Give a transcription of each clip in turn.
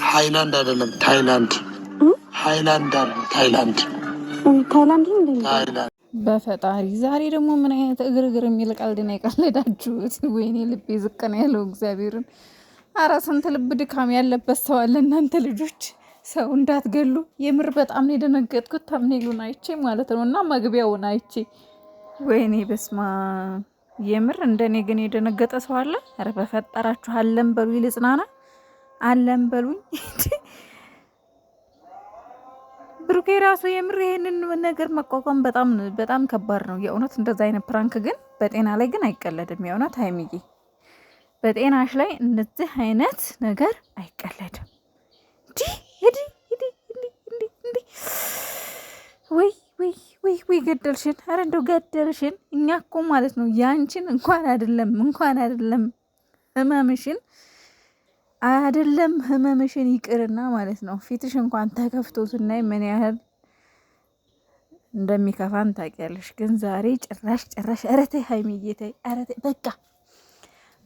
ሃይላንድ አይደለም ታይላንድ፣ ሃይላንድ አይደለም ታይላንድ፣ ታይላንድ። በፈጣሪ ዛሬ ደግሞ ምን አይነት እግር የሚል ቀልድ ነው የቀለዳችሁት? ወይኔ ልቤ ዝቅ ነው ያለው እግዚአብሔርን። አረ ስንት ልብ ድካም ያለበት ሰው አለ እናንተ ልጆች። ሰው እንዳትገሉ። የምር በጣም ነው የደነገጥኩት። ተምኔሉን አይቼ ማለት ነው እና መግቢያውን አይቼ ወይኔ በስማ የምር እንደኔ ግን የደነገጠ ሰው አለ? አረ በፈጠራችሁ አለም በሉኝ፣ ልጽናና አለም በሉኝ። ብሩኬ ራሱ የምር ይሄንን ነገር መቋቋም በጣም ከባድ ነው የእውነት። እንደዛ አይነት ፕራንክ ግን በጤና ላይ ግን አይቀለድም የእውነት። ሀይሚዬ በጤናሽ ላይ እንደዚህ አይነት ነገር አይቀለድም። ወይ ገደልሽን! አረ እንደው ገደልሽን። እኛ እኮ ማለት ነው ያንቺን እንኳን አይደለም ህመምሽን ይቅርና ማለት ነው ፊትሽ እንኳን ተከፍቶ ስናይ ምን ያህል እንደሚከፋን ታውቂያለሽ። ግን ዛሬ ጭራሽ ኧረ ተይ ሀይሚዬ ተይ፣ ኧረ ተይ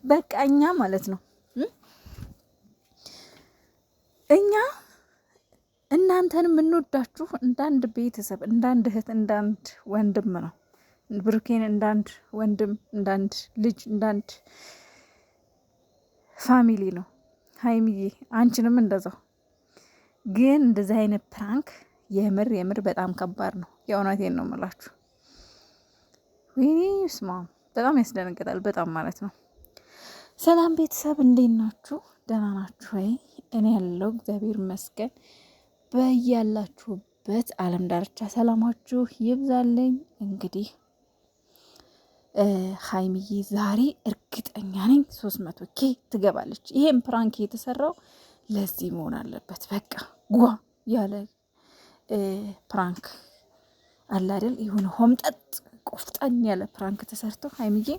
በቃ እኛ ማለት ነው እኛ እናንተን የምንወዳችሁ እንዳንድ ቤተሰብ፣ እንዳንድ እህት፣ እንዳንድ ወንድም ነው። ብሩኬን እንዳንድ ወንድም፣ እንዳንድ ልጅ፣ እንዳንድ ፋሚሊ ነው። ሀይሚዬ አንቺንም እንደዛው። ግን እንደዚህ አይነት ፕራንክ የምር በጣም ከባድ ነው። የእውነቴን ነው የምላችሁ። ወይኔ ስማ በጣም ያስደነግጣል። በጣም ማለት ነው። ሰላም ቤተሰብ እንዴት ናችሁ? ደህና ናችሁ ወይ? እኔ ያለው እግዚአብሔር ይመስገን። በያላችሁበት ዓለም ዳርቻ ሰላማችሁ ይብዛልኝ። እንግዲህ ሀይሚዬ ዛሬ እርግጠኛ ነኝ 300K ትገባለች። ይሄን ፕራንክ የተሰራው ለዚህ መሆን አለበት። በቃ ጓ ያለ ፕራንክ አለ አይደል? የሆነ ሆምጠጥ ቆፍጠን ያለ ፕራንክ ተሰርቶ ሀይሚዬ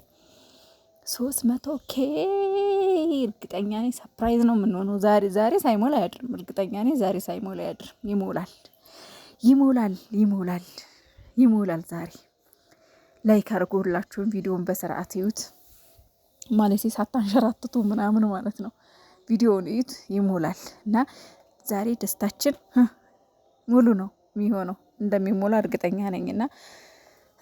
300K እርግጠኛ ነኝ ሰርፕራይዝ ነው የምንሆነው። ዛሬ ሳይሞላ አያድርም። እርግጠኛ ነኝ ዛሬ ሳይሞላ አያድርም። ይሞላል። ዛሬ ላይክ አድርጎላችሁን ቪዲዮን በስርዓት እዩት። ማለት ሳታንሸራትቱ ምናምን ማለት ነው። ቪዲዮውን እዩት፣ ይሞላል። እና ዛሬ ደስታችን ሙሉ ነው የሚሆነው። እንደሚሞላ እርግጠኛ ነኝ። እና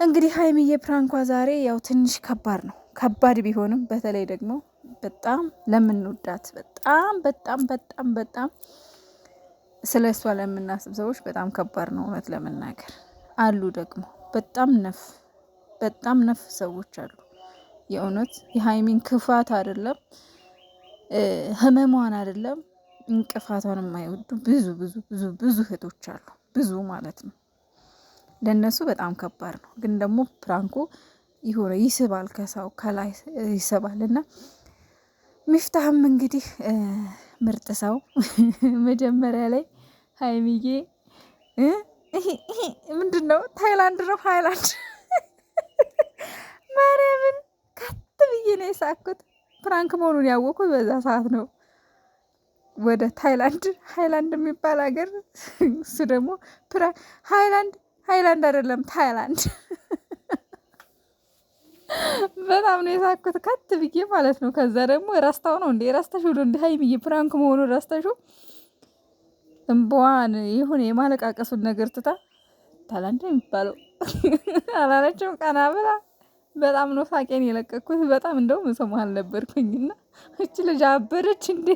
እንግዲህ ሀይሚዬ ፕራንኳ ዛሬ ያው ትንሽ ከባድ ነው። ከባድ ቢሆንም በተለይ ደግሞ በጣም ለምንወዳት በጣም ስለ እሷ ለምናስብ ሰዎች በጣም ከባድ ነው። እውነት ለመናገር አሉ ደግሞ በጣም ነፍ ሰዎች አሉ። የእውነት የሀይሚን ክፋት አይደለም ህመሟን አይደለም እንቅፋቷን የማይወዱ ብዙ እህቶች አሉ። ብዙ ማለት ነው። ለእነሱ በጣም ከባድ ነው። ግን ደግሞ ፕራንኩ የሆነ ይስባል፣ ከሰው ከላይ ይስባል። እና ሚፍታህም እንግዲህ ምርጥ ሰው መጀመሪያ ላይ ሀይሚዬ ምንድን ነው ታይላንድ ነው ሃይላንድ ማርያምን ከት ብዬ ነው የሳኩት። ፕራንክ መሆኑን ያወቁት በዛ ሰዓት ነው። ወደ ሃይላንድ የሚባል ሀገር እሱ ደግሞ ሃይላንድ አይደለም ታይላንድ በጣም ነው የሳኩት ከት ብዬ ማለት ነው። ከዛ ደግሞ ራስታው ነው እንዴ ራስታሽ ወደ እንደ ሀይሚዬ ፕራንክ መሆኑን ራስታሹ እንቧን ይሁን የማለቃቀሱን ነገር ትታ ታይላንድ የሚባለው አላለችም። ቀና ብላ በጣም ነው ሳቄን የለቀኩት። በጣም እንደውም እሰማሃል ነበርኩኝና እች ልጅ አበደች እንዴ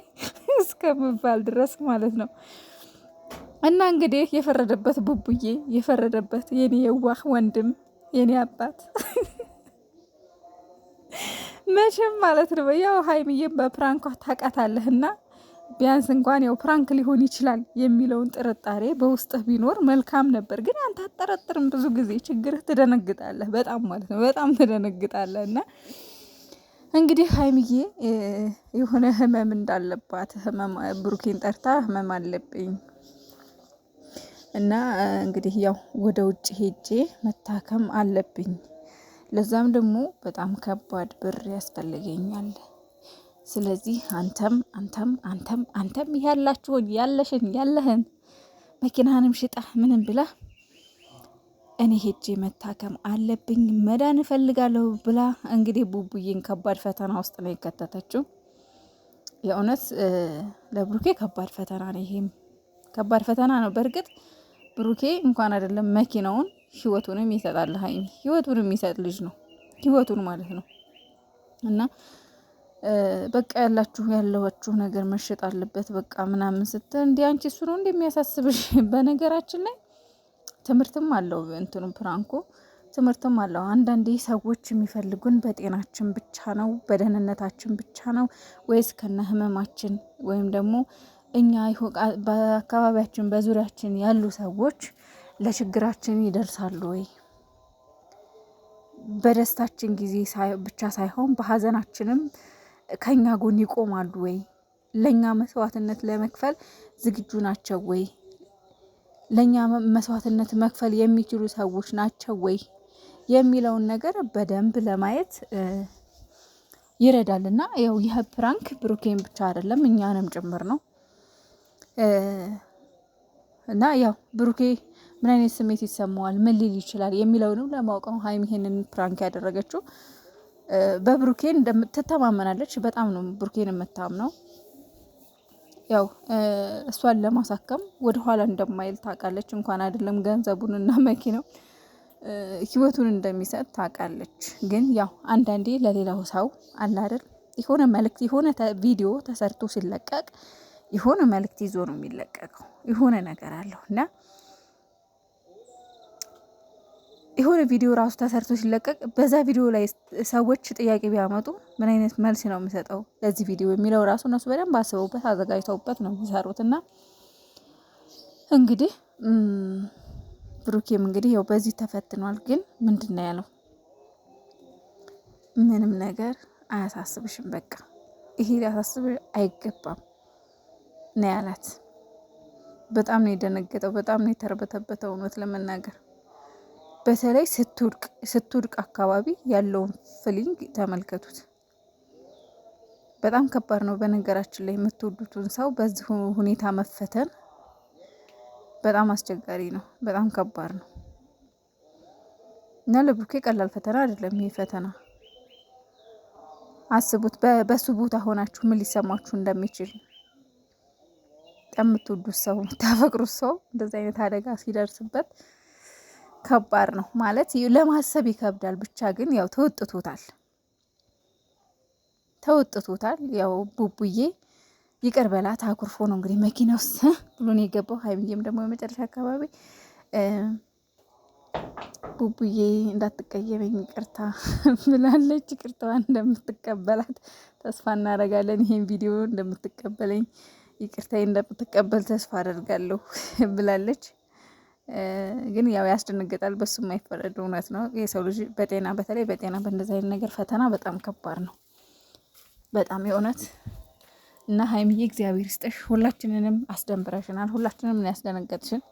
እስከምባል ድረስ ማለት ነው። እና እንግዲህ የፈረደበት ቡቡዬ የፈረደበት የኔ የዋህ ወንድም የኔ አባት መቼም ማለት ነው ያው ሀይሚዬም በፕራንኳ ታውቃታለህና ቢያንስ እንኳን ያው ፕራንክ ሊሆን ይችላል የሚለውን ጥርጣሬ በውስጥህ ቢኖር መልካም ነበር። ግን አንተ አጠረጥርም። ብዙ ጊዜ ችግርህ ትደነግጣለህ፣ በጣም ማለት ነው በጣም ትደነግጣለህ። እና እንግዲህ ሀይሚዬ የሆነ ህመም እንዳለባት ብሩኬን ጠርታ ህመም አለብኝ እና እንግዲህ ያው ወደ ውጭ ሄጄ መታከም አለብኝ፣ ለዛም ደግሞ በጣም ከባድ ብር ያስፈልገኛል። ስለዚህ አንተም ያለህን መኪናንም ሽጣ ምንም ብላ እኔ ሄጄ መታከም አለብኝ፣ መዳን እፈልጋለሁ ብላ እንግዲህ ቡቡዬን ከባድ ፈተና ውስጥ ነው የከተተችው። የእውነት ለብሩኬ ከባድ ፈተና ነው። ይሄም ከባድ ፈተና ነው። በእርግጥ ብሩኬ እንኳን አይደለም መኪናውን ህይወቱንም ይሰጣል። ሀይሚ ህይወቱንም የሚሰጥ ልጅ ነው። ህይወቱን ማለት ነው። እና በቃ ያለዋችሁ ነገር መሸጥ አለበት በቃ ምናምን ስትል እንዲ አንቺ እሱ ነው እንደሚያሳስብሽ። በነገራችን ላይ ትምህርትም አለው እንትኑ ፕራንኮ ትምህርትም አለው። አንዳንዴ ሰዎች የሚፈልጉን በጤናችን ብቻ ነው በደህንነታችን ብቻ ነው ወይስ ከነ ህመማችን ወይም ደግሞ እኛ በአካባቢያችን በዙሪያችን ያሉ ሰዎች ለችግራችን ይደርሳሉ ወይ? በደስታችን ጊዜ ብቻ ሳይሆን በሀዘናችንም ከኛ ጎን ይቆማሉ ወይ? ለኛ መስዋዕትነት ለመክፈል ዝግጁ ናቸው ወይ? ለኛ መስዋዕትነት መክፈል የሚችሉ ሰዎች ናቸው ወይ የሚለውን ነገር በደንብ ለማየት ይረዳልና ያው ይህ ፕራንክ ብሩኬን ብቻ አይደለም እኛንም ጭምር ነው። እና ያው ብሩኬ ምን አይነት ስሜት ይሰማዋል፣ ምን ሊል ይችላል የሚለውንም ለማወቅ ነው ሀይሚ ይሄንን ፕራንክ ያደረገችው። በብሩኬን እንደምትተማመናለች፣ በጣም ነው ብሩኬን የምታምነው። ያው እሷን ለማሳከም ወደኋላ እንደማይል ታውቃለች። እንኳን አይደለም ገንዘቡን እና መኪናው ህይወቱን እንደሚሰጥ ታውቃለች። ግን ያው አንዳንዴ ለሌላው ሰው አለ አይደል የሆነ መልእክት የሆነ ቪዲዮ ተሰርቶ ሲለቀቅ የሆነ መልእክት ይዞ ነው የሚለቀቀው። የሆነ ነገር አለው እና የሆነ ቪዲዮ ራሱ ተሰርቶ ሲለቀቅ በዛ ቪዲዮ ላይ ሰዎች ጥያቄ ቢያመጡ ምን አይነት መልስ ነው የሚሰጠው ለዚህ ቪዲዮ የሚለው ራሱ እነሱ በደንብ አስበውበት አዘጋጅተውበት ነው የሚሰሩት። እና እንግዲህ ብሩኬም እንግዲህ ያው በዚህ ተፈትኗል። ግን ምንድን ነው ያለው? ምንም ነገር አያሳስብሽም፣ በቃ ይሄ ሊያሳስብሽ አይገባም ነው ያላት። በጣም ነው የደነገጠው፣ በጣም ነው የተርበተበተው። እውነት ለመናገር በተለይ ስትወድቅ አካባቢ ያለውን ፊሊንግ ተመልከቱት። በጣም ከባድ ነው። በነገራችን ላይ የምትወዱትን ሰው በዚህ ሁኔታ መፈተን በጣም አስቸጋሪ ነው፣ በጣም ከባድ ነው እና ለብሩኬ ቀላል ፈተና አይደለም ይሄ ፈተና። አስቡት፣ በሱ ቦታ ሆናችሁ ምን ሊሰማችሁ እንደሚችል። የምትወዱት ሰው የምታፈቅሩት ሰው እንደዚህ አይነት አደጋ ሲደርስበት ከባድ ነው ማለት ለማሰብ ይከብዳል። ብቻ ግን ያው ተወጥቶታል። ያው ቡቡዬ ይቅር በላት አኩርፎ ነው እንግዲህ መኪና ውስጥ ብሎ ነው የገባው። ሀይሚዬም ደግሞ የመጨረሻ አካባቢ ቡቡዬ እንዳትቀየመኝ ይቅርታ ብላለች። ይቅርታዋን እንደምትቀበላት ተስፋ እናደርጋለን። ይሄን ቪዲዮ እንደምትቀበለኝ ይቅርታዬ እንደምትቀበል ተስፋ አደርጋለሁ ብላለች። ግን ያው ያስደነግጣል። በሱ የማይፈረድ እውነት ነው። የሰው ልጅ በጤና በተለይ በጤና በእንደዚህ አይነት ነገር ፈተና በጣም ከባድ ነው። በጣም የእውነት እና ሀይሚዬ እግዚአብሔር ይስጥሽ። ሁላችንንም አስደንብረሽናል። ሁላችንም ያስደነገጥሽን